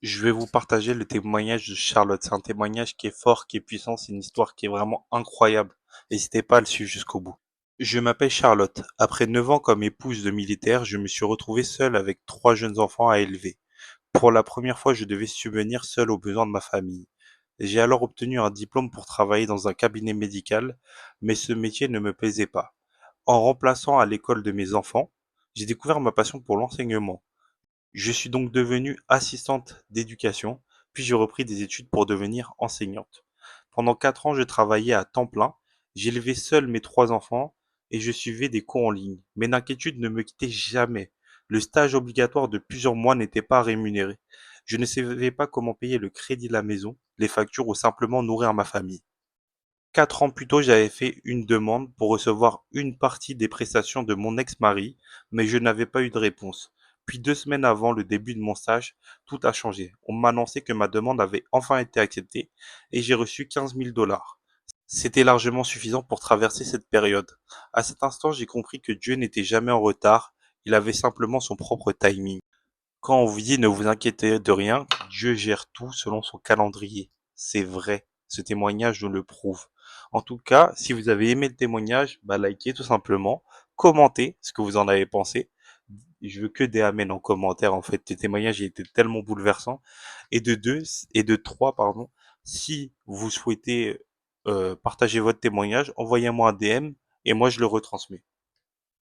Je vais vous partager le témoignage de Charlotte. C'est un témoignage qui est fort, qui est puissant, c'est une histoire qui est vraiment incroyable. N'hésitez pas à le suivre jusqu'au bout. Je m'appelle Charlotte. Après 9 ans comme épouse de militaire, je me suis retrouvée seule avec 3 jeunes enfants à élever. Pour la première fois, je devais subvenir seul aux besoins de ma famille. J'ai alors obtenu un diplôme pour travailler dans un cabinet médical, mais ce métier ne me plaisait pas. En remplaçant à l'école de mes enfants, j'ai découvert ma passion pour l'enseignement. Je suis donc devenue assistante d'éducation, puis j'ai repris des études pour devenir enseignante. Pendant 4 ans, je travaillais à temps plein, j'élevais seul mes 3 enfants et je suivais des cours en ligne. Mais l'inquiétude ne me quittait jamais. Le stage obligatoire de plusieurs mois n'était pas rémunéré. Je ne savais pas comment payer le crédit de la maison, les factures ou simplement nourrir ma famille. 4 ans plus tôt, j'avais fait une demande pour recevoir une partie des prestations de mon ex-mari, mais je n'avais pas eu de réponse. Puis 2 semaines avant le début de mon stage, tout a changé. On m'a annoncé que ma demande avait enfin été acceptée et j'ai reçu 15 000 dollars. C'était largement suffisant pour traverser cette période. À cet instant, j'ai compris que Dieu n'était jamais en retard, il avait simplement son propre timing. Quand on vous dit ne vous inquiétez de rien, Dieu gère tout selon son calendrier. C'est vrai. Ce témoignage nous le prouve. En tout cas, si vous avez aimé le témoignage, bah likez tout simplement, commentez ce que vous en avez pensé. Je veux que des amens en commentaire. En fait, le témoignage il était tellement bouleversant. Et de deux, et de trois, pardon. Si vous souhaitez partager votre témoignage, envoyez-moi un DM et moi je le retransmets.